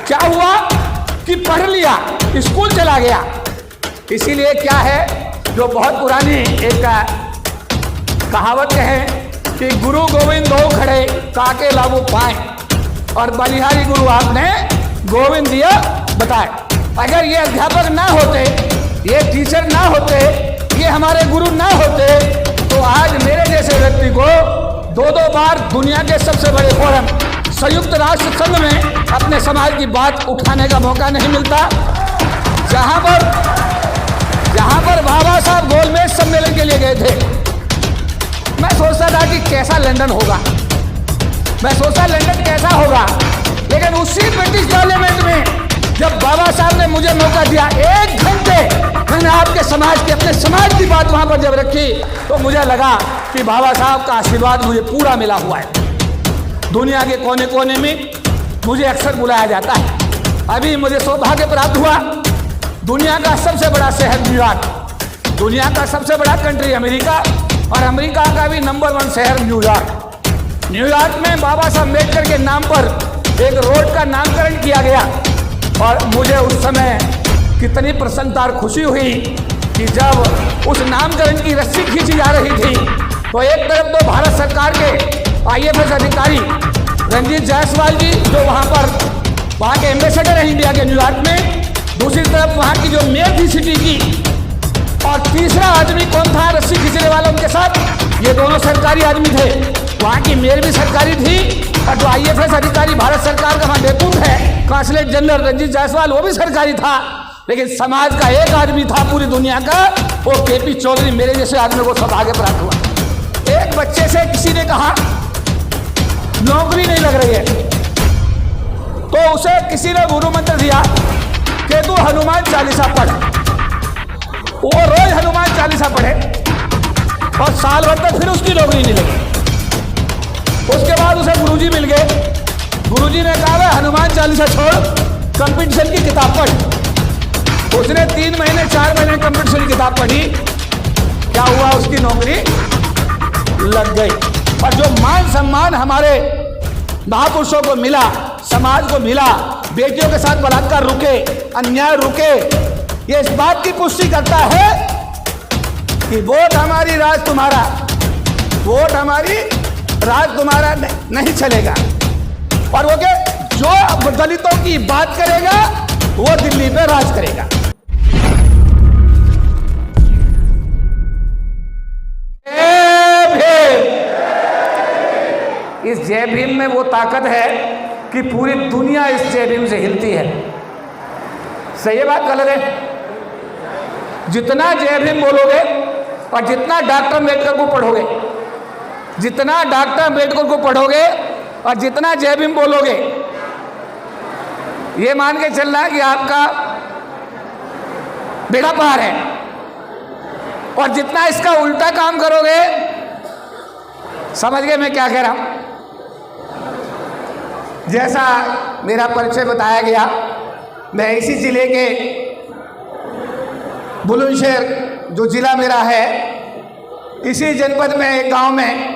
क्या हुआ कि पढ़ लिया, स्कूल चला गया। इसीलिए क्या है, जो बहुत पुरानी एक कहावत है कि गुरु गोविंद दो खड़े काके लागू पाए, और बलिहारी गुरु आपने गोविंद दिया बताए। अगर ये अध्यापक ना होते, ये टीचर ना होते, ये हमारे गुरु ना होते, तो आज मेरे जैसे व्यक्ति को दो बार दुनिया के सबसे बड़े फोरम संयुक्त राष्ट्र संघ में अपने समाज की बात उठाने का मौका नहीं मिलता। जहां पर बाबा साहब गोलमेज सम्मेलन के लिए गए थे, मैं सोचता था कि कैसा लंदन होगा, मैं सोचता लंदन कैसा होगा, लेकिन उसी ब्रिटिश पार्लियामेंट में जब बाबा साहब ने मुझे मौका दिया, 1 घंटे मैंने आपके समाज की, अपने समाज की बात वहां पर जब रखी, तो मुझे लगा कि बाबा साहब का आशीर्वाद मुझे पूरा मिला हुआ है। दुनिया के कोने कोने में मुझे अक्सर बुलाया जाता है। अभी मुझे सौभाग्य प्राप्त हुआ, दुनिया का सबसे बड़ा शहर न्यूयॉर्क, दुनिया का सबसे बड़ा कंट्री अमेरिका, और अमेरिका का भी नंबर 1 शहर न्यूयॉर्क। न्यूयॉर्क में बाबा साहब अम्बेडकर के नाम पर एक रोड का नामकरण किया गया, और मुझे उस समय कितनी प्रसन्नता और खुशी हुई कि जब उस नामकरण की रस्सी खींची जा रही थी, तो एक तरफ तो भारत सरकार के IAS अधिकारी रंजीत जायसवाल जी, जो वहाँ के एम्बेसडर हैं इंडिया के न्यूयॉर्क में, दूसरी तरफ वहाँ की जो मेयर थी सिटी की, और तीसरा आदमी कौन था रस्सी खींचने वाला उनके साथ, ये दोनों सरकारी आदमी थे। वहाँ की मेयर भी सरकारी थी, और जो IAS अधिकारी भारत सरकार का वहाँ डेपुट है, कांसुलेट जनरल रंजीत जायसवाल, वो भी सरकारी था। लेकिन समाज का एक आदमी था पूरी दुनिया का, वो KP चौधरी, मेरे जैसे आदमी को सौभाग्य प्राप्त हुआ। एक बच्चे से किसी ने कहा नौकरी नहीं लग रही है, तो उसे किसी ने गुरु मंत्र दिया कि तू हनुमान चालीसा पढ़। वो रोज हनुमान चालीसा पढ़े, और साल भर तक फिर उसकी नौकरी नहीं लगी। उसके बाद उसे गुरुजी मिल गए, गुरुजी ने कहा हनुमान चालीसा छोड़, कंपटीशन की किताब पढ़। उसने 3 महीने 4 महीने कंपटीशन की किताब पढ़ी, क्या हुआ, उसकी नौकरी लग गई। और जो मान सम्मान हमारे महापुरुषों को मिला, समाज को मिला, बेटियों के साथ बलात्कार रुके, अन्याय रुके, ये इस बात की पुष्टि करता है कि वोट हमारी राज तुम्हारा, वोट हमारी राज तुम्हारा नहीं चलेगा। और वो क्या, जो दलितों की बात करेगा वो दिल्ली पे राज करेगा। इस जय भीम में वो ताकत है कि पूरी दुनिया इस जय भीम से हिलती है। सही बात गलत है? जितना जय भीम बोलोगे और जितना डॉक्टर अम्बेडकर को पढ़ोगे, जितना डॉक्टर अम्बेडकर को पढ़ोगे और जितना जय भीम बोलोगे, ये मान के चलना है कि आपका बेड़ा पार है। और जितना इसका उल्टा काम करोगे, समझ गए मैं क्या कह रहा हूं? जैसा मेरा परिचय बताया गया, मैं इसी जिले के बुलंदशहर जो जिला मेरा है, इसी जनपद में एक गांव में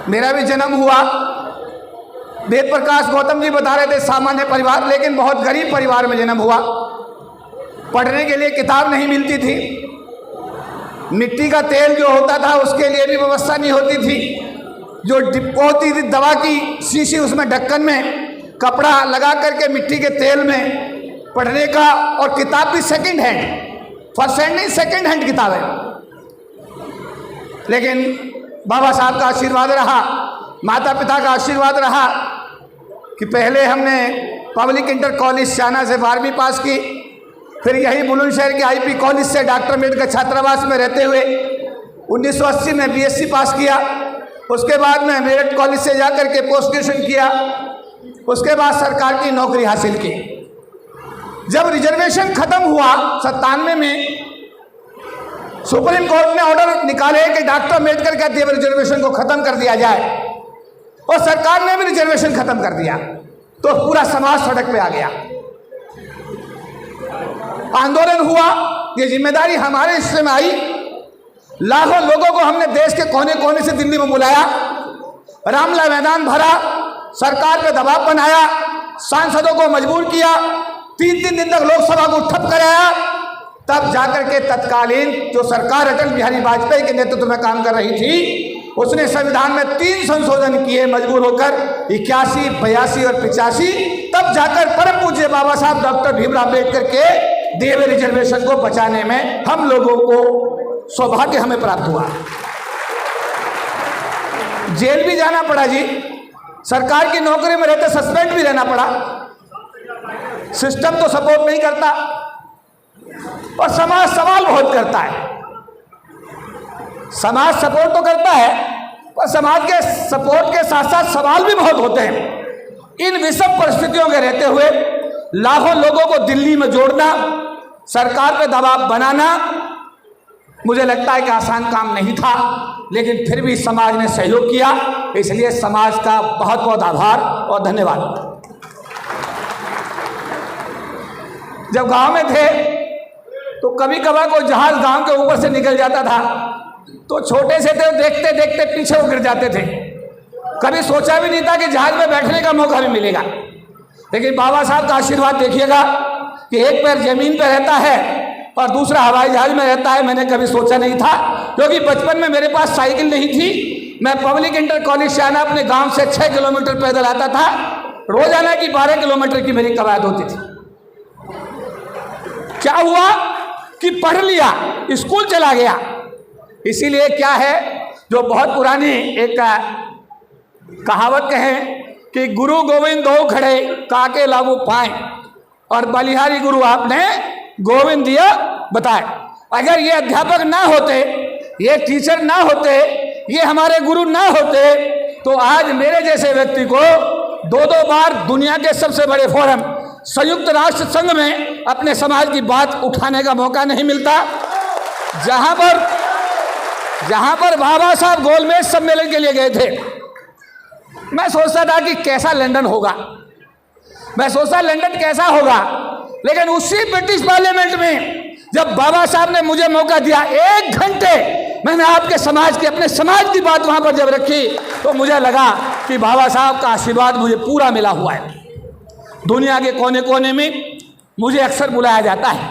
मेरा भी जन्म हुआ। वेद प्रकाश गौतम जी बता रहे थे सामान्य परिवार, लेकिन बहुत गरीब परिवार में जन्म हुआ। पढ़ने के लिए किताब नहीं मिलती थी, मिट्टी का तेल जो होता था उसके लिए भी व्यवस्था नहीं होती थी। जो डिब्बा होती थी दवा की शीशी, उसमें ढक्कन में कपड़ा लगा करके मिट्टी के तेल में पढ़ने का, और किताब भी सेकंड हैंड, फर्स्ट हैंड नहीं सेकंड हैंड किताब है। लेकिन बाबा साहब का आशीर्वाद रहा, माता पिता का आशीर्वाद रहा कि पहले हमने पब्लिक इंटर कॉलेज शाना से 12वीं पास की, फिर यही बुलंदशहर के IP कॉलेज से डॉक्टर अम्बेडकर छात्रावास में रहते हुए 1980 में BSc पास किया। उसके बाद में मेरठ कॉलेज से जाकर के पोस्ट ग्रेजुएशन किया। उसके बाद सरकार की नौकरी हासिल की। जब रिजर्वेशन खत्म हुआ 97 में, सुप्रीम कोर्ट ने ऑर्डर निकाले कि डॉक्टर अम्बेडकर कहते हैं रिजर्वेशन को खत्म कर दिया जाए, और सरकार ने भी रिजर्वेशन खत्म कर दिया, तो पूरा समाज सड़क पे आ गया। आंदोलन हुआ, ये जिम्मेदारी हमारे हिस्से में आई। लाखों लोगों को हमने देश के कोने कोने से दिल्ली में बुलाया, रामला मैदान भरा, सरकार पे दबाव बनाया, सांसदों को मजबूर किया, 3-3 दिन तक लोकसभा को ठप कराया, तब जाकर के तत्कालीन जो सरकार अटल बिहारी वाजपेयी के नेतृत्व में काम कर रही थी, उसने संविधान में 3 संशोधन किए मजबूर होकर, 81, 82 और 85। तब जाकर परम पूज्य बाबा साहब डॉक्टर भीमराव अम्बेडकर के दिए हुए रिजर्वेशन को बचाने में हम लोगों को सौभाग्य हमें प्राप्त हुआ। जेल भी जाना पड़ा जी, सरकार की नौकरी में रहते सस्पेंड भी रहना पड़ा। सिस्टम तो सपोर्ट नहीं करता और समाज सवाल बहुत करता है। समाज सपोर्ट तो करता है पर समाज के सपोर्ट के साथ साथ सवाल भी बहुत होते हैं। इन विषम परिस्थितियों के रहते हुए लाखों लोगों को दिल्ली में जोड़ना, सरकार पे दबाव बनाना, मुझे लगता है कि आसान काम नहीं था, लेकिन फिर भी समाज ने सहयोग किया। इसलिए समाज का बहुत बहुत आभार और धन्यवाद। जब गांव में थे तो कभी कभार कोई जहाज गांव के ऊपर से निकल जाता था तो छोटे से थे, देखते देखते पीछे वो गिर जाते थे। कभी सोचा भी नहीं था कि जहाज में बैठने का मौका भी मिलेगा। लेकिन बाबा साहब का आशीर्वाद देखिएगा कि एक पैर जमीन पर रहता है और दूसरा हवाई जहाज में रहता है। मैंने कभी सोचा नहीं था, क्योंकि बचपन में मेरे पास साइकिल नहीं थी। मैं पब्लिक इंटर कॉलेज से आना अपने गांव से 6 किलोमीटर पैदल आता था। रोजाना की 12 किलोमीटर की मेरी कवायद होती थी। क्या हुआ कि पढ़ लिया, स्कूल चला गया। इसीलिए क्या है, जो बहुत पुरानी एक कहावत कहें कि गुरु गोविंद दो खड़े काके लागू पाए, और बलिहारी गुरु आपने गोविंद दिया बताए। अगर ये अध्यापक ना होते, ये टीचर ना होते, ये हमारे गुरु ना होते, तो आज मेरे जैसे व्यक्ति को 2-2 बार दुनिया के सबसे बड़े फोरम संयुक्त राष्ट्र संघ में अपने समाज की बात उठाने का मौका नहीं मिलता। जहां पर बाबा साहब गोलमेज सम्मेलन के लिए गए थे, मैं सोचता था कि कैसा लंदन होगा, मैं सोचता लंदन कैसा होगा। लेकिन उसी ब्रिटिश पार्लियामेंट में जब बाबा साहब ने मुझे मौका दिया, 1 घंटे मैंने आपके समाज की, अपने समाज की बात वहां पर जब रखी, तो मुझे लगा कि बाबा साहब का आशीर्वाद मुझे पूरा मिला हुआ है। दुनिया के कोने कोने में मुझे अक्सर बुलाया जाता है।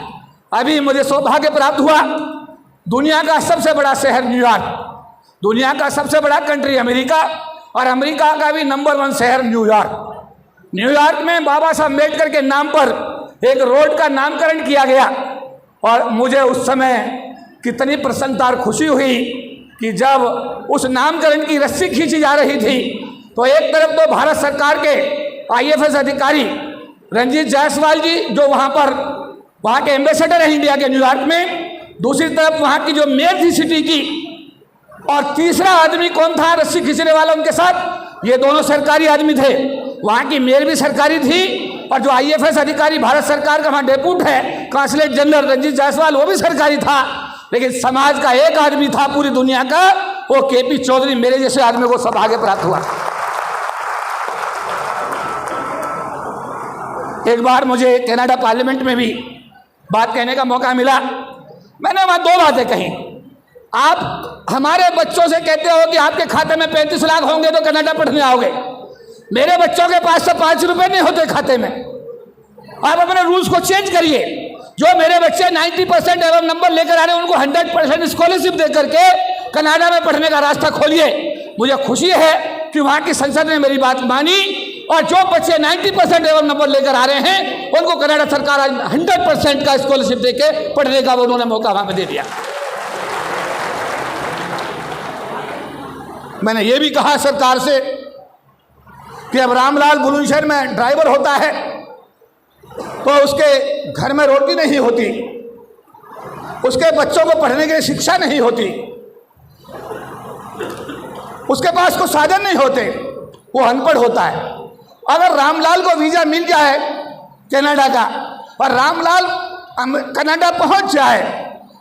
अभी मुझे सौभाग्य प्राप्त हुआ, दुनिया का सबसे बड़ा शहर न्यूयॉर्क, दुनिया का सबसे बड़ा कंट्री अमेरिका, और अमेरिका का भी नंबर 1 शहर न्यूयॉर्क। न्यूयॉर्क में बाबा साहब अम्बेडकर के नाम पर एक रोड का नामकरण किया गया, और मुझे उस समय कितनी प्रसन्नता और खुशी हुई कि जब उस नामकरण की रस्सी खींची जा रही थी, तो एक तरफ तो भारत सरकार के IFS अधिकारी रंजीत जायसवाल जी, जो वहाँ के एम्बेसडर हैं इंडिया के न्यूयॉर्क में, दूसरी तरफ वहाँ की जो मेयर थी सिटी की, और तीसरा आदमी कौन था रस्सी खींचने वाला उनके साथ, ये दोनों सरकारी आदमी थे। वहाँ की मेयर भी सरकारी थी, और जो IFS अधिकारी भारत सरकार का वहाँ डेप्यूट है कांसुलेट जनरल रंजीत जायसवाल, वो भी सरकारी था। लेकिन समाज का एक आदमी था पूरी दुनिया का, वो KP चौधरी, मेरे जैसे आदमी को सौभाग्य प्राप्त हुआ। एक बार मुझे कनाडा पार्लियामेंट में भी बात कहने का मौका मिला। मैंने वहाँ 2 बातें कही। आप हमारे बच्चों से कहते हो कि आपके खाते में 35 लाख होंगे तो कनाडा पढ़ने आओगे। मेरे बच्चों के पास तो 5 रुपए नहीं होते खाते में। आप अपने रूल्स को चेंज करिए। जो मेरे बच्चे 90% एवं नंबर लेकर आ रहे हैं, उनको 100% स्कॉलरशिप दे करके कनाडा में पढ़ने का रास्ता खोलिए। मुझे खुशी है कि वहाँ की संसद ने मेरी बात मानी, और जो बच्चे 90% एवं नंबर लेकर आ रहे हैं, उनको कनाडा सरकार आज 100% का स्कॉलरशिप देके पढ़ने का उन्होंने मौका वहाँ पे दे दिया। मैंने ये भी कहा सरकार से कि अब रामलाल बुलंदशहर में ड्राइवर होता है तो उसके घर में रोटी नहीं होती, उसके बच्चों को पढ़ने के लिए शिक्षा नहीं होती, उसके पास कोई साधन नहीं होते, वो अनपढ़ होता है। अगर रामलाल को वीज़ा मिल जाए कनाडा का, और रामलाल कनाडा पहुंच जाए,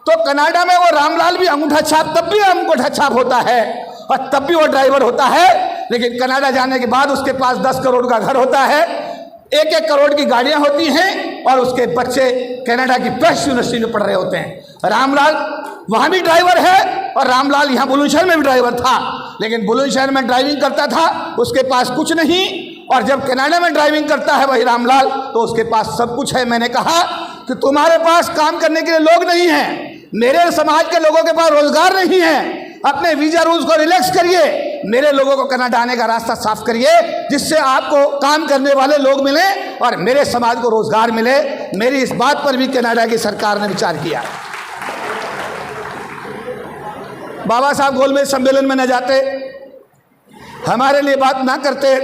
तो कनाडा में वो रामलाल भी अंगूठा छाप, तब भी अंगूठा छाप होता है, और तब भी वो ड्राइवर होता है। लेकिन कनाडा जाने के बाद उसके पास 10 करोड़ का घर होता है, 1-1 करोड़ की गाड़ियां होती हैं, और उसके बच्चे कनाडा की बेस्ट यूनिवर्सिटी में पढ़ रहे होते हैं। रामलाल वहाँ भी ड्राइवर है, और रामलाल यहाँ बुलंदशहर में भी ड्राइवर था। लेकिन बुलंदशहर में ड्राइविंग करता था, उसके पास कुछ नहीं, और जब कनाडा में ड्राइविंग करता है वही रामलाल, तो उसके पास सब कुछ है। मैंने कहा कि तुम्हारे पास काम करने के लिए लोग नहीं हैं, मेरे समाज के लोगों के पास रोजगार नहीं है, अपने वीजा रूल्स को रिलैक्स करिए, मेरे लोगों को कनाडा आने का रास्ता साफ करिए, जिससे आपको काम करने वाले लोग मिले और मेरे समाज को रोजगार मिले। मेरी इस बात पर भी कनाडा की सरकार ने विचार किया। बाबा साहब गोलमेज सम्मेलन में न जाते, हमारे लिए बात ना करते,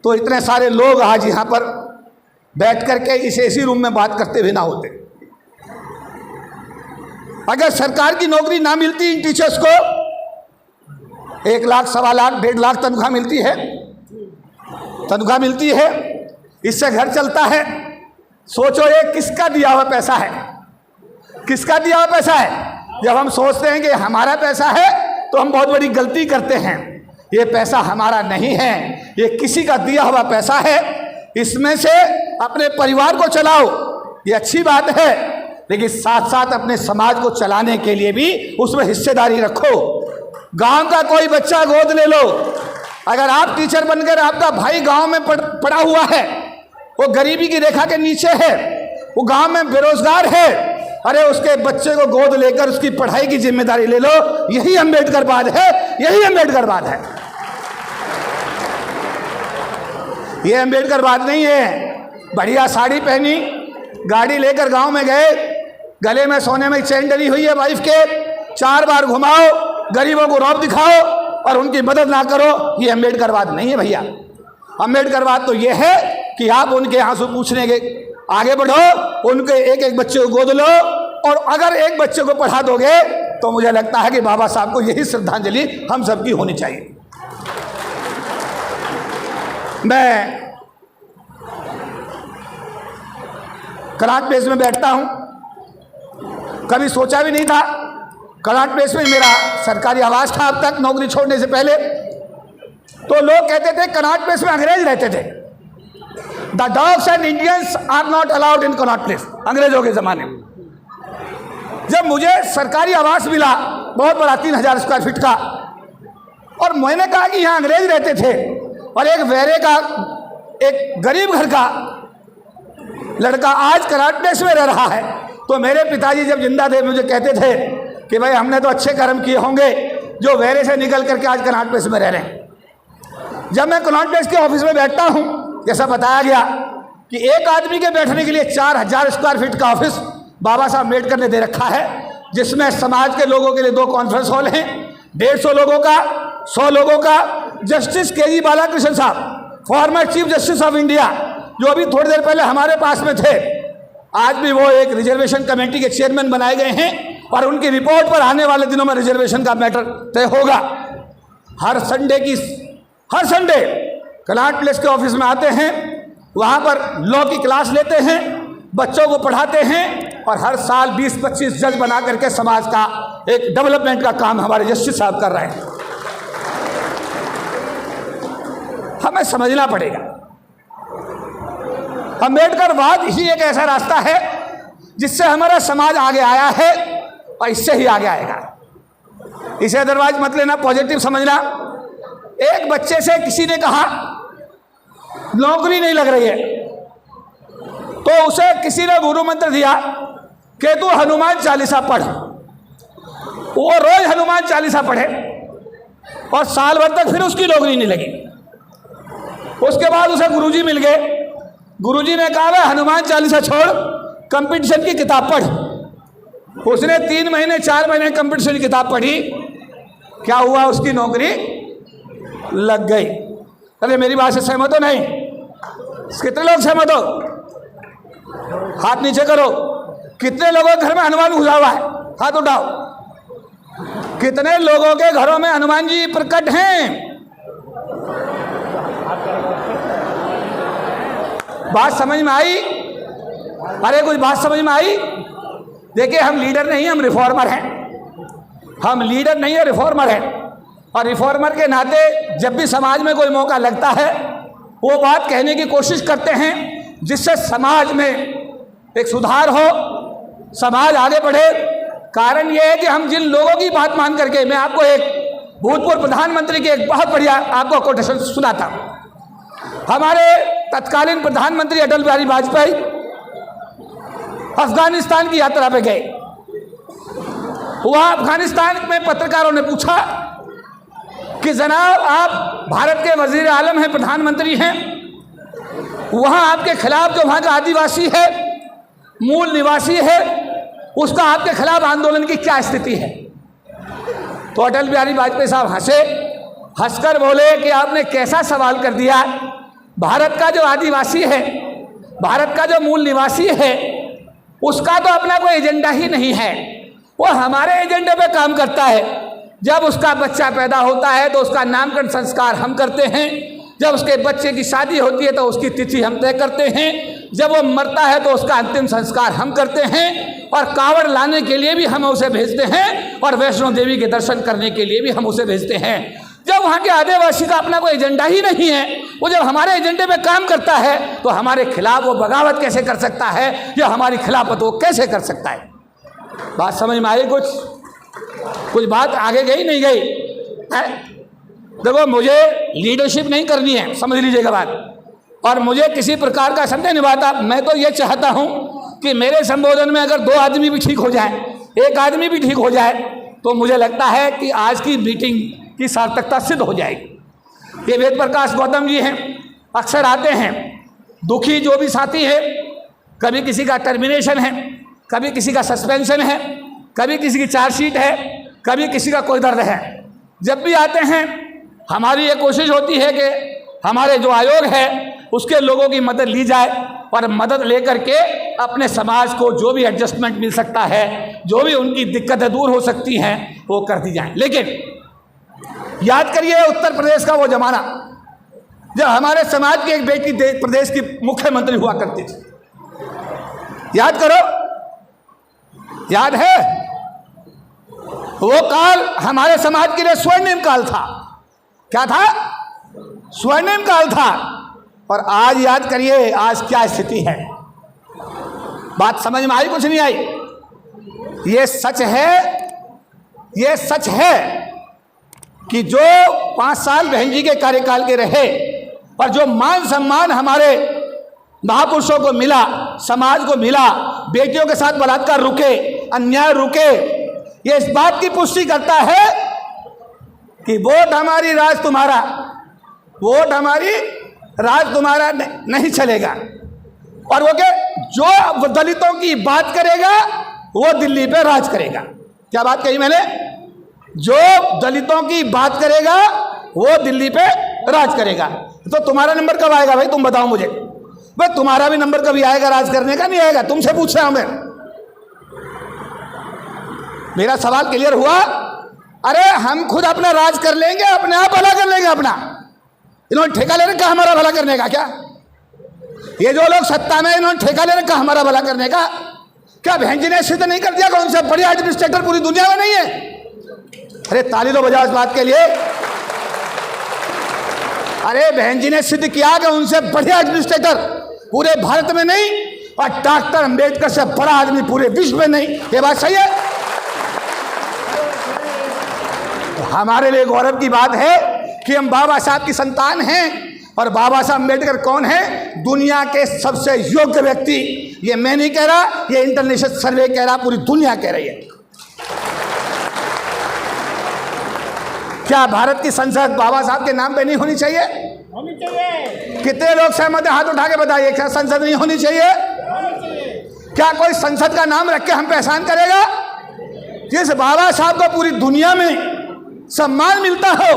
तो इतने सारे लोग आज यहाँ पर बैठ करके इस एसी रूम में बात करते भी ना होते। अगर सरकार की नौकरी ना मिलती इन टीचर्स को, 1 लाख, 1.25 लाख, 1.5 लाख तनख्वाह मिलती है, इससे घर चलता है। सोचो ये किसका दिया हुआ पैसा है, किसका दिया हुआ पैसा है। जब हम सोचते हैं कि हमारा पैसा है तो हम बहुत बड़ी गलती करते हैं। ये पैसा हमारा नहीं है, ये किसी का दिया हुआ पैसा है। इसमें से अपने परिवार को चलाओ, ये अच्छी बात है, लेकिन साथ साथ अपने समाज को चलाने के लिए भी उसमें हिस्सेदारी रखो। गांव का कोई बच्चा गोद ले लो। अगर आप टीचर बनकर, आपका भाई गांव में पड़ा हुआ है, वो गरीबी की रेखा के नीचे है, वो गांव में बेरोजगार है, अरे उसके बच्चे को गोद लेकर उसकी पढ़ाई की जिम्मेदारी ले लो। यही अम्बेडकरवाद है, यही अम्बेडकरवाद है। ये अम्बेडकरवाद नहीं है। बढ़िया साड़ी पहनी, गाड़ी लेकर गांव में गए, गले में सोने में चेन डली हुई है वाइफ के, 4 बार घुमाओ, गरीबों को रौब दिखाओ और उनकी मदद ना करो, ये अम्बेडकरवाद नहीं है भैया। अम्बेडकरवाद तो ये है कि आप उनके आंसू पूछने के आगे बढ़ो, उनके एक एक बच्चे को गोद लो, और अगर एक बच्चे को पढ़ा दोगे तो मुझे लगता है कि बाबा साहब को यही श्रद्धांजलि हम सबकी होनी चाहिए। मैं कनॉट प्लेस में बैठता हूं, कभी सोचा भी नहीं था। कनॉट प्लेस में मेरा सरकारी आवास था अब तक, नौकरी छोड़ने से पहले। तो लोग कहते थे कनॉट प्लेस में अंग्रेज रहते थे। The dogs and Indians are not allowed in Connaught Place, अंग्रेजों के ज़माने में। जब मुझे सरकारी आवास मिला, बहुत बड़ा 3000 स्क्वायर फीट का, और मैंने कहा कि यहाँ अंग्रेज रहते थे, और एक वेरे का, एक गरीब घर का लड़का आज कनॉट प्लेस में रह रहा है, तो मेरे पिताजी जब जिंदा थे मुझे कहते थे कि भाई हमने तो अच्छे कर्म किए होंगे जो वेरे से निकल करके आज कनॉट प्लेस में रह रहे हैं। जब मैं कनॉट प्लेस के ऑफिस में बैठता हूँ, जैसा बताया गया कि एक आदमी के बैठने के लिए 4000 स्क्वायर फीट का ऑफिस बाबा साहब अम्बेडकर ने दे रखा है, जिसमें समाज के लोगों के लिए 2 कॉन्फ्रेंस हॉल हैं, 150 लोगों का, 100 लोगों का। जस्टिस के.जी. बालाकृष्ण साहब, former chief justice of India, जो अभी थोड़ी देर पहले हमारे पास में थे, आज भी वो एक रिजर्वेशन कमेटी के चेयरमैन बनाए गए हैं, और उनकी रिपोर्ट पर आने वाले दिनों में रिजर्वेशन का मैटर तय होगा। हर संडे कनॉट प्लेस के ऑफिस में आते हैं, वहाँ पर लॉ की क्लास लेते हैं, बच्चों को पढ़ाते हैं, और हर साल 20-25 जज बना करके समाज का एक डेवलपमेंट का काम हमारे जस्टिस साहब कर रहे हैं। हमें समझना पड़ेगा, अम्बेडकरवाद ही एक ऐसा रास्ता है जिससे हमारा समाज आगे आया है, और इससे ही आगे आएगा। इसे अदरवाइज मत लेना, पॉजिटिव समझना। एक बच्चे से किसी ने कहा नौकरी नहीं लग रही है, तो उसे किसी ने गुरु मंत्र दिया कि तू हनुमान चालीसा पढ़। वो रोज हनुमान चालीसा पढ़े, और साल भर तक फिर उसकी नौकरी नहीं लगी। उसके बाद उसे गुरुजी मिल गए, गुरुजी ने कहा भाई हनुमान चालीसा छोड़, कंपटीशन की किताब पढ़। उसने 3 महीने 4 महीने कंपटीशन की किताब पढ़ी, क्या हुआ, उसकी नौकरी लग गई। अरे मेरी बात से सहमत हो नहीं? कितने लोग सहमत हो? हाथ नीचे करो। कितने लोगों के घर में हनुमान घुसा हुआ है? हाथ उठाओ। कितने लोगों के घरों में हनुमान जी प्रकट हैं? बात समझ में आई? अरे कुछ बात समझ में आई? देखिए, हम लीडर नहीं, हम रिफॉर्मर हैं। हम लीडर नहीं है, रिफॉर्मर हैं। और रिफॉर्मर के नाते जब भी समाज में कोई मौका लगता है, वो बात कहने की कोशिश करते हैं जिससे समाज में एक सुधार हो, समाज आगे बढ़े। कारण ये है कि हम जिन लोगों की बात मान करके, मैं आपको एक भूतपूर्व प्रधानमंत्री की एक बहुत बढ़िया आपको कोटेशन सुनाता हूँ। हमारे तत्कालीन प्रधानमंत्री अटल बिहारी वाजपेयी अफगानिस्तान की यात्रा पे गए। वहां अफगानिस्तान में पत्रकारों ने पूछा कि जनाब आप भारत के वजीर आलम हैं, प्रधानमंत्री हैं, वहां आपके खिलाफ जो वहां का आदिवासी है, मूल निवासी है, उसका आपके खिलाफ आंदोलन की क्या स्थिति है? तो अटल बिहारी वाजपेयी साहब हंसे, हंसकर बोले कि आपने कैसा सवाल कर दिया। भारत का जो आदिवासी है, भारत का जो मूल निवासी है, उसका तो अपना कोई एजेंडा ही नहीं है, वो हमारे एजेंडे पे काम करता है। जब उसका बच्चा पैदा होता है तो उसका नामकरण संस्कार हम करते हैं, जब उसके बच्चे की शादी होती है तो उसकी तिथि हम तय करते हैं, जब वो मरता है तो उसका अंतिम संस्कार हम करते हैं, और कांवड़ लाने के लिए भी हम उसे भेजते हैं, और वैष्णो देवी के दर्शन करने के लिए भी हम उसे भेजते हैं। जब वहाँ के आदिवासी का अपना कोई एजेंडा ही नहीं है, वो जब हमारे एजेंडे पे काम करता है तो हमारे खिलाफ वो बगावत कैसे कर सकता है, या हमारी खिलाफत वो कैसे कर सकता है? बात समझ में आई? कुछ बात आगे गई नहीं गई है? देखो, मुझे लीडरशिप नहीं करनी है, समझ लीजिएगा बात, और मुझे किसी प्रकार का संदेह नहीं आता। मैं तो ये चाहता हूँ कि मेरे संबोधन में अगर 2 आदमी भी ठीक हो जाए, 1 आदमी भी ठीक हो जाए, तो मुझे लगता है कि आज की मीटिंग की सार्थकता सिद्ध हो जाएगी। ये वेद प्रकाश गौतम जी हैं, अक्सर आते हैं, दुखी जो भी साथी है, कभी किसी का टर्मिनेशन है, कभी किसी का सस्पेंशन है, कभी किसी की चार्जशीट है, कभी किसी का कोई दर्द है, जब भी आते हैं हमारी ये कोशिश होती है कि हमारे जो आयोग है उसके लोगों की मदद ली जाए, और मदद लेकर के अपने समाज को जो भी एडजस्टमेंट मिल सकता है, जो भी उनकी दिक्कतें दूर हो सकती हैं, वो कर दी जाए। लेकिन याद करिए उत्तर प्रदेश का वो जमाना जब हमारे समाज की एक बेटी प्रदेश की मुख्यमंत्री हुआ करती थी। याद करो, याद है? वो काल हमारे समाज के लिए स्वर्णिम काल था। क्या था? स्वर्णिम काल था। और आज याद करिए आज क्या स्थिति है। बात समझ में आई? कुछ नहीं आई? ये सच है, ये सच है कि जो 5 साल बहन जी के कार्यकाल के रहे, और जो मान सम्मान हमारे महापुरुषों को मिला, समाज को मिला, बेटियों के साथ बलात्कार रुके, अन्याय रुके, ये इस बात की पुष्टि करता है कि वोट हमारी राज तुम्हारा, वोट हमारी राज तुम्हारा नहीं चलेगा। और वो क्या, जो दलितों की बात करेगा वो दिल्ली पे राज करेगा। क्या बात कही मैंने? जो दलितों की बात करेगा वो दिल्ली पे राज करेगा। तो तुम्हारा नंबर कब आएगा भाई? तुम बताओ मुझे भाई, तुम्हारा भी नंबर कभी आएगा राज करने का? नहीं आएगा। तुमसे पूछ रहा हूं मैं। मेरा सवाल क्लियर हुआ? अरे हम खुद अपना राज कर लेंगे, अपने आप भला कर लेंगे अपना। इन्होंने ठेका ले रखा हमारा भला करने का। क्या ये जो लोग सत्ता में, इन्होंने ठेका ले रखा हमारा भला करने का? क्या बहन जी ने सिद्ध नहीं कर दिया कि उनसे बड़ी एडमिनिस्ट्रेटर पूरी दुनिया में नहीं है? अरे ताली तो बजाओ इस बात के लिए। अरे बहन जी ने सिद्ध किया कि उनसे बढ़िया एडमिनिस्ट्रेटर पूरे भारत में नहीं, और डॉक्टर अंबेडकर से बड़ा आदमी पूरे विश्व में नहीं। ये बात सही है? तो हमारे लिए गौरव की बात है कि हम बाबा साहब की संतान हैं। और बाबा साहब अंबेडकर कौन है? दुनिया के सबसे योग्य व्यक्ति। ये मैं नहीं कह रहा, ये इंटरनेशनल सर्वे कह रहा, पूरी दुनिया कह रही है। क्या भारत की संसद बाबा साहब के नाम पे नहीं होनी चाहिए? होनी चाहिए। कितने लोग सहमत हैं? हाथ उठा के बताइए। क्या संसद नहीं होनी चाहिए? क्या कोई संसद का नाम रख के हम पे एहसान करेगा? जिस बाबा साहब को पूरी दुनिया में सम्मान मिलता हो,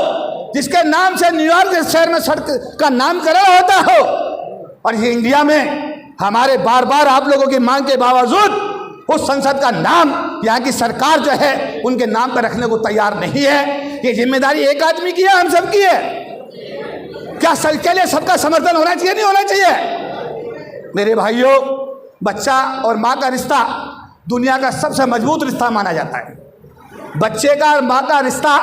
जिसके नाम से न्यूयॉर्क शहर में सड़क का नामकरण होता हो, और ये इंडिया में हमारे बार बार आप लोगों की मांग के बावजूद उस संसद का नाम यहाँ की सरकार जो है उनके नाम पर रखने को तैयार नहीं है। ये जिम्मेदारी एक आदमी की है, हम सब की है। क्या सबके लिए सबका समर्थन होना चाहिए? नहीं होना चाहिए? मेरे भाइयों, बच्चा और माँ का रिश्ता दुनिया का सबसे मजबूत रिश्ता माना जाता है। बच्चे का और माँ का रिश्ता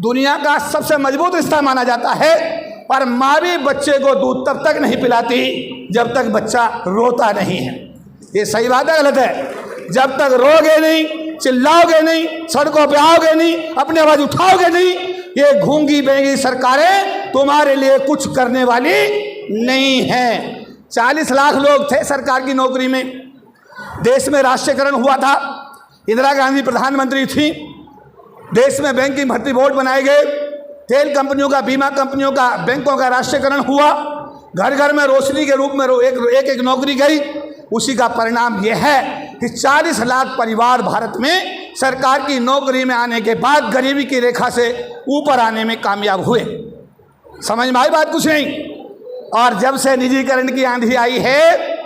दुनिया का सबसे मजबूत रिश्ता माना जाता है। पर माँ भी बच्चे को दूध तब तक नहीं पिलाती जब तक बच्चा रोता नहीं है। ये सही बात है गलत है? जब तक रोगे नहीं, चिल्लाओगे नहीं, सड़कों पे आओगे नहीं, अपनी आवाज उठाओगे नहीं, ये घूंगी बेंगी सरकारें तुम्हारे लिए कुछ करने वाली नहीं हैं। 40 लाख लोग थे सरकार की नौकरी में। देश में राष्ट्रीयकरण हुआ था, इंदिरा गांधी प्रधानमंत्री थी, देश में बैंकिंग भर्ती बोर्ड बनाए गए, तेल कंपनियों का, बीमा कंपनियों का, बैंकों का राष्ट्रीयकरण हुआ, घर घर में रोशनी के रूप में एक नौकरी गई। उसी का परिणाम यह है कि 40 लाख परिवार भारत में सरकार की नौकरी में आने के बाद गरीबी की रेखा से ऊपर आने में कामयाब हुए। समझ में आई बात? कुछ नहीं। और जब से निजीकरण की आंधी आई है,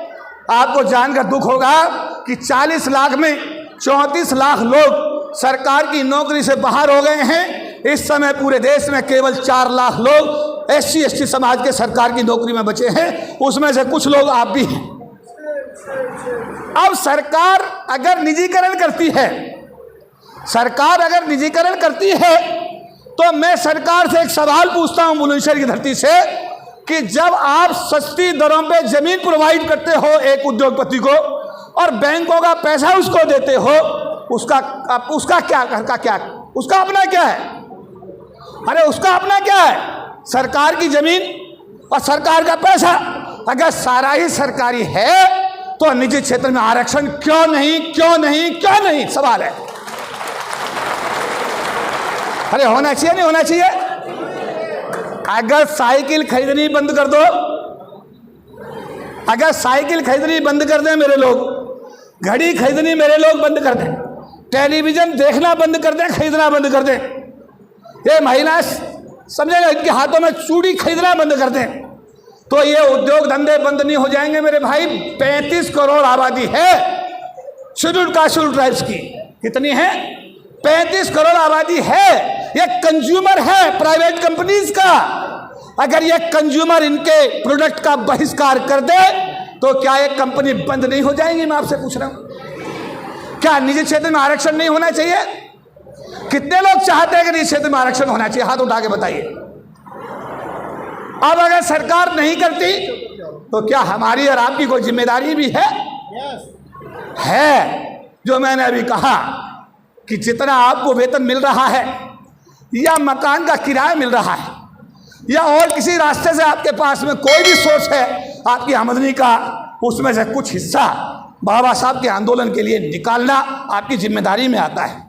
आपको जानकर दुख होगा कि 40 लाख में 34 लाख लोग सरकार की नौकरी से बाहर हो गए हैं। इस समय पूरे देश में केवल 4 लाख लोग SC ST समाज के सरकार की नौकरी में बचे हैं, उसमें से कुछ लोग आप भी हैं। अब सरकार अगर निजीकरण करती है, तो मैं सरकार से एक सवाल पूछता हूं बुलंदशहर की धरती से कि जब आप सस्ती दरों पे जमीन प्रोवाइड करते हो एक उद्योगपति को और बैंकों का पैसा उसको देते हो, उसका अपना क्या है? अरे उसका अपना क्या है? सरकार की जमीन और सरकार का पैसा। अगर सारा ही सरकारी है तो निजी क्षेत्र में आरक्षण क्यों नहीं? सवाल है। अरे होना चाहिए, नहीं होना चाहिए? अगर साइकिल खरीदनी बंद कर दो, मेरे लोग घड़ी खरीदनी मेरे लोग बंद कर दें, टेलीविजन देखना बंद कर दें, खरीदना बंद कर दें, ये महिला समझेगा इनके हाथों में चूड़ी खरीदना बंद कर दें, तो ये उद्योग धंधे बंद नहीं हो जाएंगे मेरे भाई। 35 करोड़ आबादी है शेड्यूल्ड कास्ट शेड्यूल्ड ट्राइब्स की। कितनी है? 35 करोड़ आबादी है। ये कंज्यूमर है प्राइवेट कंपनीज का। अगर ये कंज्यूमर इनके प्रोडक्ट का बहिष्कार कर दे तो क्या ये कंपनी बंद नहीं हो जाएंगी? मैं आपसे पूछ रहा हूं, क्या निजी क्षेत्र में आरक्षण नहीं होना चाहिए? कितने लोग चाहते हैं कि निजी क्षेत्र में आरक्षण होना चाहिए? हाथ उठा के बताइए। अब अगर सरकार नहीं करती तो क्या हमारी और आपकी कोई जिम्मेदारी भी है? जो मैंने अभी कहा कि जितना आपको वेतन मिल रहा है या मकान का किराया मिल रहा है या और किसी रास्ते से आपके पास में कोई भी सोर्स है आपकी आमदनी का, उसमें से कुछ हिस्सा बाबा साहब के आंदोलन के लिए निकालना आपकी जिम्मेदारी में आता है।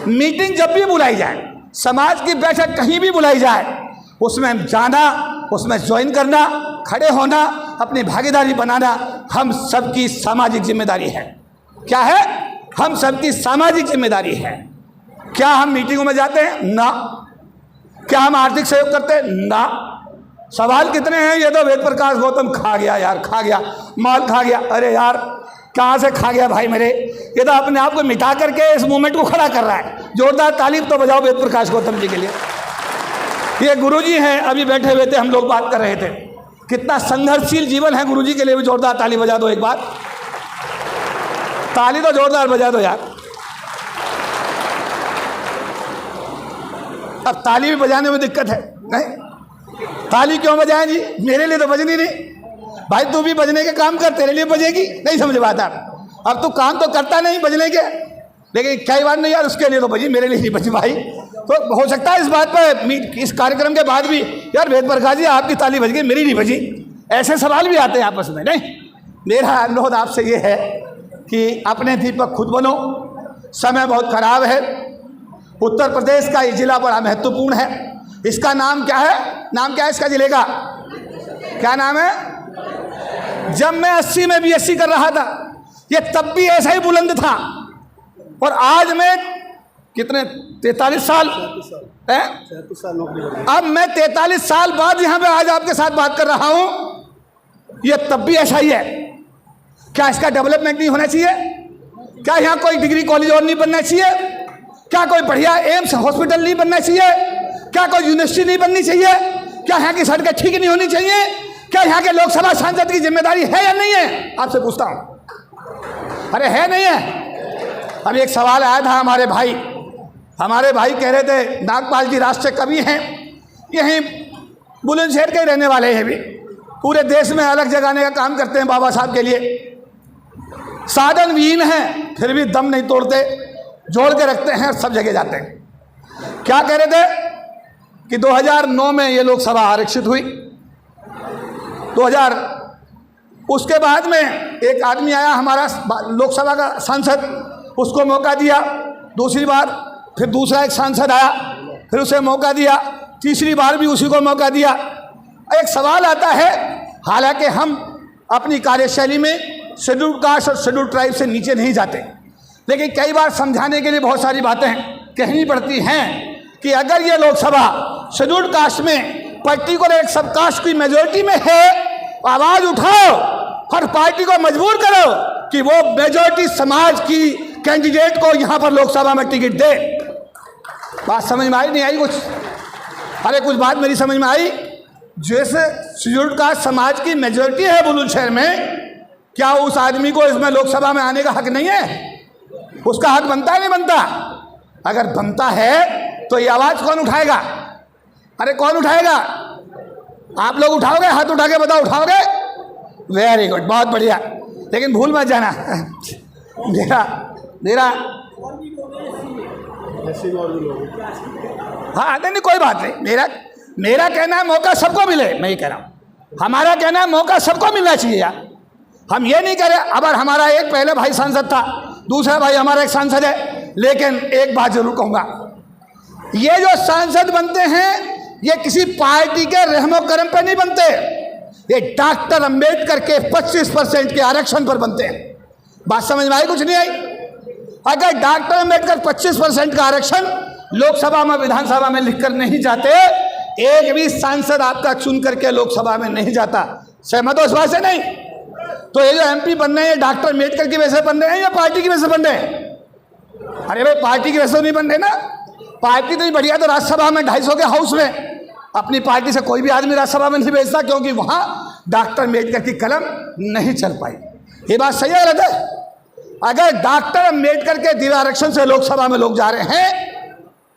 मीटिंग जब भी बुलाई जाए, समाज की बैठक कहीं भी बुलाई जाए, उसमें जाना, उसमें ज्वाइन करना, खड़े होना, अपनी भागीदारी बनाना हम सबकी सामाजिक जिम्मेदारी है। क्या है? हम सबकी सामाजिक जिम्मेदारी है। क्या हम मीटिंगों में जाते हैं? ना। क्या हम आर्थिक सहयोग करते हैं? ना। सवाल कितने हैं? ये तो वेद प्रकाश गौतम खा गया यार, खा गया, माल खा गया। अरे यार कहाँ से खा गया भाई मेरे? ये तो अपने आप को मिटा करके इस मूवमेंट को खड़ा कर रहा है। जोरदार तालीम तो बजाओ वेद प्रकाश गौतम जी के लिए। ये गुरुजी हैं, अभी बैठे हुए थे, हम लोग बात कर रहे थे, कितना संघर्षशील जीवन है। गुरुजी के लिए भी जोरदार ताली बजा दो एक बार। ताली तो जोरदार बजा दो यार। अब ताली भी बजाने में दिक्कत है नहीं? ताली क्यों बजाएं जी? मेरे लिए तो बजनी नहीं भाई। तू भी बजने के काम कर, तेरे लिए बजेगी। नहीं समझ बात आप? अब तू काम तो करता नहीं बजने के, लेकिन कई बार नहीं यार उसके लिए तो बजी, मेरे लिए नहीं बजी भाई। तो हो सकता है इस बात पर इस कार्यक्रम के बाद भी यार वेद प्रकाश जी आपकी ताली बज गई, मेरी नहीं बजी, ऐसे सवाल भी आते हैं आपस में। नहीं, मेरा अनुरोध आपसे ये है कि अपने दीपक खुद बनो। समय बहुत खराब है। उत्तर प्रदेश का ये जिला बड़ा महत्वपूर्ण है। इसका नाम क्या है? नाम क्या है इसका जिले का? क्या नाम है? जब मैं 80 में BSc कर रहा था ये तब भी ऐसा ही बुलंद था, और आज मैं कितने 43 साल है? अब मैं 43 साल बाद यहाँ पे आज आपके साथ बात कर रहा हूँ, ये तब भी ऐसा ही है। क्या इसका डेवलपमेंट नहीं होना चाहिए? क्या यहाँ कोई डिग्री कॉलेज और नहीं बनना चाहिए? क्या कोई बढ़िया एम्स हॉस्पिटल नहीं बनना चाहिए? क्या कोई यूनिवर्सिटी नहीं बननी चाहिए? क्या यहाँ की सड़कें ठीक नहीं होनी चाहिए? क्या यहाँ के लोकसभा सांसद की जिम्मेदारी है या नहीं है? आपसे पूछता हूँ। अरे है नहीं है? अभी एक सवाल आया था, हमारे भाई कह रहे थे नागपाल जी राष्ट्रीय कवि हैं, यहीं बुलंदशहर के रहने वाले हैं, भी पूरे देश में अलग जगाने का काम करते हैं बाबा साहब के लिए। साधन विहीन हैं फिर भी दम नहीं तोड़ते, जोड़ के रखते हैं, सब जगह जाते हैं। क्या कह रहे थे कि 2009 में ये लोकसभा आरक्षित हुई, 2000। उसके बाद में एक आदमी आया हमारा लोकसभा का सांसद, उसको मौका दिया दूसरी बार, फिर दूसरा एक सांसद आया, फिर उसे मौका दिया, तीसरी बार भी उसी को मौका दिया। एक सवाल आता है, हालांकि हम अपनी कार्यशैली में शेड्यूल कास्ट और शेड्यूल ट्राइब से नीचे नहीं जाते, लेकिन कई बार समझाने के लिए बहुत सारी बातें कहनी पड़ती हैं कि अगर ये लोकसभा शेड्यूल कास्ट में पर्टिकुलर एक सब कास्ट की मेजोरिटी में है, आवाज़ उठाओ, हर पार्टी को मजबूर करो कि वो मेजोरिटी समाज की कैंडिडेट को यहाँ पर लोकसभा में टिकट दे। बात समझ में आई नहीं आई कुछ? अरे कुछ बात मेरी समझ में आई? जैसे शेड्यूल कास्ट समाज की मेजोरिटी है बुलंदशहर में, क्या उस आदमी को इसमें लोकसभा में आने का हक नहीं है? उसका हक बनता है नहीं बनता? अगर बनता है तो ये आवाज़ कौन उठाएगा? अरे कौन उठाएगा? आप लोग उठाओगे? हाथ उठा के बताओ, उठाओगे? वेरी गुड, बहुत बढ़िया। लेकिन भूल मत जाना मेरा हाँ नहीं कोई बात नहीं, मेरा कहना है मौका सबको मिले। मैं ये कह रहा हूँ, हमारा कहना है मौका सबको मिलना चाहिए यार। हम ये नहीं कह रहे, अगर हमारा एक पहले भाई सांसद था, दूसरा भाई हमारा एक सांसद है, लेकिन एक बात जरूर कहूँगा, ये जो सांसद बनते हैं ये किसी पार्टी के रहमो करम पे नहीं बनते, ये डॉक्टर अंबेडकर के 25% के आरक्षण पर बनते हैं। बात समझ में आई कुछ नहीं आई? अगर डॉक्टर अंबेडकर 25% का आरक्षण लोकसभा में विधानसभा में लिखकर नहीं जाते, एक भी सांसद आपका चुन करके लोकसभा में नहीं जाता। सहमत हो इस बात से? नहीं तो ये जो एमपी बन रहे हैं डॉक्टर अंबेडकर की वजह से बन रहे हैं या पार्टी की वजह से बन रहे हैं? अरे भाई पार्टी की वजह से नहीं बन रहे ना। पार्टी तो बढ़िया, तो राज्यसभा में 250 के हाउस में अपनी पार्टी से कोई भी आदमी राज्यसभा में नहीं भेजता, क्योंकि वहां डॉक्टर अंबेडकर की कलम नहीं चल पाई। ये बात सही है गलत है? अगर डॉक्टर अंबेडकर के दिव्य आरक्षण से लोकसभा में लोग जा रहे हैं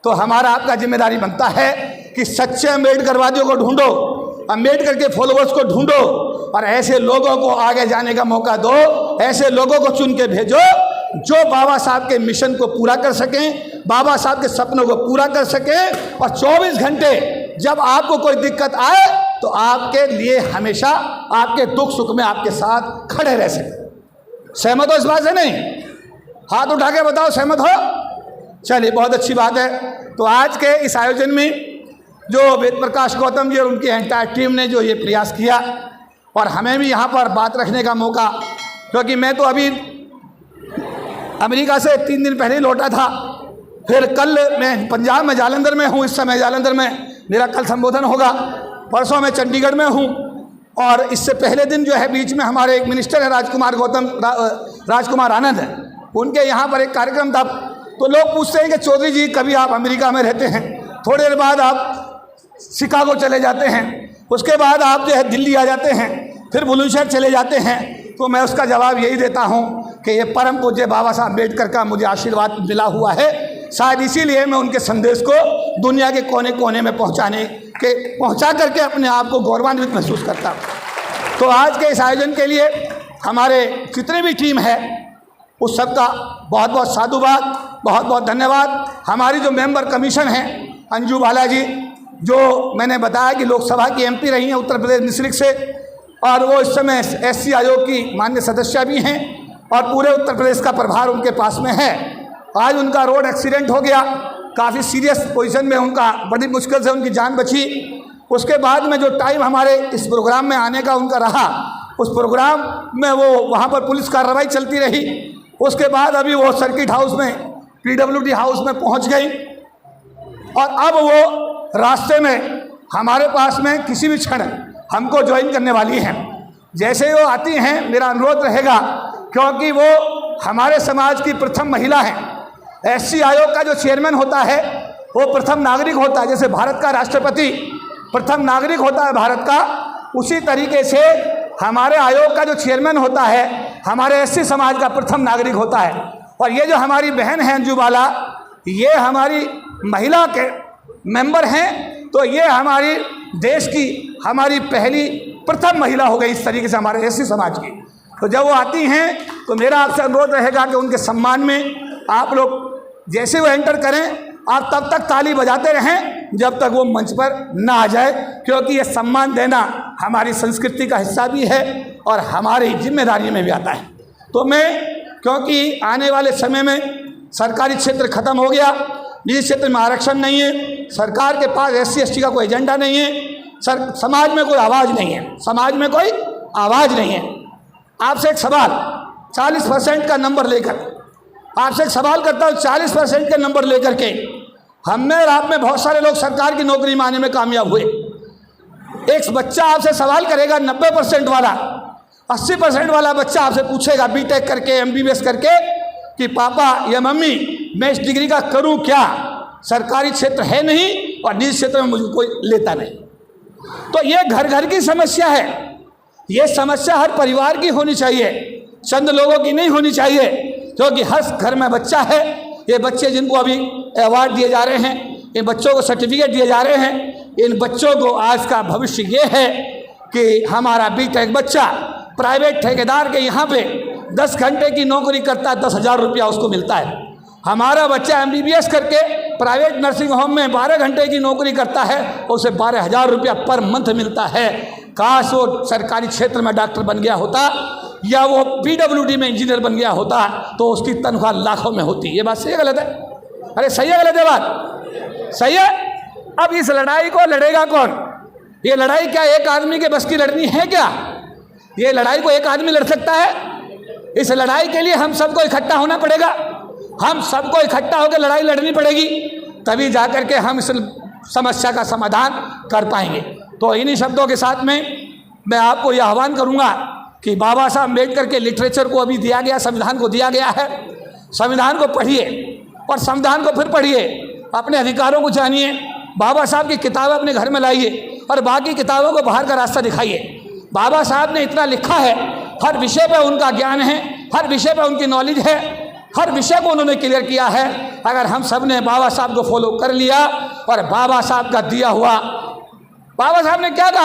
तो हमारा आपका जिम्मेदारी बनता है कि सच्चे अंबेडकरवादियों को ढूंढो, अंबेडकर के फॉलोअर्स को ढूंढो और ऐसे लोगों को आगे जाने का मौका दो, ऐसे लोगों को चुन के भेजो जो बाबा साहब के मिशन को पूरा कर सकें, बाबा साहब के सपनों को पूरा कर सकें, और 24 घंटे जब आपको कोई दिक्कत आए तो आपके लिए हमेशा आपके दुख सुख में आपके साथ खड़े रह सके। सहमत हो इस बात से? नहीं? हाथ उठा के बताओ सहमत हो? चलिए बहुत अच्छी बात है। तो आज के इस आयोजन में जो वेद प्रकाश गौतम जी और उनकी एंटायर टीम ने जो ये प्रयास किया, और हमें भी यहाँ पर बात रखने का मौका, क्योंकि मैं तो अभी अमेरिका से 3 दिन पहले ही लौटा था, फिर कल मैं पंजाब में जालंधर में हूँ, इस समय जालंधर में मेरा कल संबोधन होगा, परसों मैं चंडीगढ़ में हूँ, और इससे पहले दिन जो है बीच में हमारे एक मिनिस्टर है राजकुमार आनंद है, उनके यहाँ पर एक कार्यक्रम था। तो लोग पूछते हैं कि चौधरी जी कभी आप अमेरिका में रहते हैं, थोड़ी देर बाद आप शिकागो चले जाते हैं, उसके बाद आप जो है दिल्ली आ जाते हैं, फिर बुलंदशहर चले जाते हैं, तो मैं उसका जवाब यही देता हूँ कि ये परम पूज्य बाबा साहब अम्बेडकर का मुझे आशीर्वाद मिला हुआ है। शायद इसीलिए मैं उनके संदेश को दुनिया के कोने कोने में पहुँचा करके अपने आप को गौरवान्वित महसूस करता हूँ। तो आज के इस आयोजन के लिए हमारे जितने भी टीम है उस सब का बहुत बहुत साधुवाद, बहुत बहुत धन्यवाद। हमारी जो मेंबर कमीशन है अंजू बालाजी, जो मैंने बताया कि लोकसभा की एमपी रही हैं उत्तर प्रदेश डिस्ट्रिक्ट से, और वो इस समय एससी आयोग की माननीय सदस्य भी हैं, और पूरे उत्तर प्रदेश का प्रभार उनके पास में है। आज उनका रोड एक्सीडेंट हो गया, काफ़ी सीरियस पोजीशन में उनका, बड़ी मुश्किल से उनकी जान बची। उसके बाद में जो टाइम हमारे इस प्रोग्राम में आने का उनका रहा, उस प्रोग्राम में वो वहाँ पर पुलिस कार्रवाई चलती रही। उसके बाद अभी वो सर्किट हाउस में, पीडब्ल्यूडी हाउस में पहुँच गई, और अब वो रास्ते में हमारे पास में किसी भी क्षण हमको ज्वाइन करने वाली हैं। जैसे वो आती हैं, मेरा अनुरोध रहेगा, क्योंकि वो हमारे समाज की प्रथम महिला हैं। एससी आयोग का जो चेयरमैन होता है वो प्रथम नागरिक होता है, जैसे भारत का राष्ट्रपति प्रथम नागरिक होता है भारत का, उसी तरीके से हमारे आयोग का जो चेयरमैन होता है हमारे एससी समाज का प्रथम नागरिक होता है। और ये जो हमारी बहन है अंजू बाला, ये हमारी महिला के मेंबर हैं, तो ये हमारी देश की हमारी पहली प्रथम महिला हो गई इस तरीके से हमारे एससी समाज की। तो जब वो आती हैं तो मेरा आपसे अनुरोध रहेगा कि उनके सम्मान में आप लोग जैसे वो एंटर करें आप तब तक ताली बजाते रहें जब तक वो मंच पर ना आ जाए, क्योंकि ये सम्मान देना हमारी संस्कृति का हिस्सा भी है और हमारी जिम्मेदारी में भी आता है। तो मैं, क्योंकि आने वाले समय में सरकारी क्षेत्र खत्म हो गया, निजी क्षेत्र में आरक्षण नहीं है, सरकार के पास SC/ST का कोई एजेंडा नहीं है, समाज में कोई आवाज़ नहीं है, समाज में कोई आवाज़ नहीं है। आपसे एक सवाल, 40% का नंबर लेकर आपसे एक सवाल करता हूँ, 40% के नंबर लेकर के हम में और आप में बहुत सारे लोग सरकार की नौकरी में आने में कामयाब हुए। एक बच्चा आपसे सवाल करेगा 90% वाला, 80% वाला बच्चा आपसे पूछेगा BTech करके MBBS करके कि पापा या मम्मी मैं इस डिग्री का करूं क्या, सरकारी क्षेत्र है नहीं और निजी क्षेत्र में मुझे कोई लेता नहीं। तो ये घर घर की समस्या है, ये समस्या हर परिवार की होनी चाहिए, चंद लोगों की नहीं होनी चाहिए, क्योंकि हर घर में बच्चा है। ये बच्चे जिनको अभी अवार्ड दिए जा रहे हैं, इन बच्चों को सर्टिफिकेट दिए जा रहे हैं, इन बच्चों को आज का भविष्य ये है कि हमारा BTech बच्चा प्राइवेट ठेकेदार के यहाँ पे 10 घंटे की नौकरी करता है, 10,000 रुपया उसको मिलता है। हमारा बच्चा MBBS करके प्राइवेट नर्सिंग होम में 12 घंटे की नौकरी करता है, उसे 12,000 रुपया पर मंथ मिलता है। काश वो सरकारी क्षेत्र में डॉक्टर बन गया होता या वो PWD में इंजीनियर बन गया होता तो उसकी तनख्वाह लाखों में होती। ये बात सही है गलत है? अरे सही है गलत है बात? सही है। अब इस लड़ाई को लड़ेगा कौन? ये लड़ाई क्या एक आदमी के बस की लड़नी है क्या? ये लड़ाई को एक आदमी लड़ सकता है? इस लड़ाई के लिए हम सबको इकट्ठा होना पड़ेगा, हम सबको इकट्ठा होकर लड़ाई लड़नी पड़ेगी, तभी जाकर के हम इस समस्या का समाधान कर पाएंगे। तो इन्हीं शब्दों के साथ में मैं आपको यह आह्वान करूंगा कि बाबा साहब अम्बेडकर के लिटरेचर को अभी दिया गया, संविधान को दिया गया है, संविधान को पढ़िए और संविधान को फिर पढ़िए, अपने अधिकारों को जानिए, बाबा साहब की किताबें अपने घर में लाइए और बाकी किताबों को बाहर का रास्ता दिखाइए। बाबा साहब ने इतना लिखा है, हर विषय पर उनका ज्ञान है, हर विषय पर उनकी नॉलेज है, हर विषय को उन्होंने क्लियर किया है। अगर हम सब ने बाबा साहब को फॉलो कर लिया और बाबा साहब का दिया हुआ, बाबा साहब ने क्या कहा?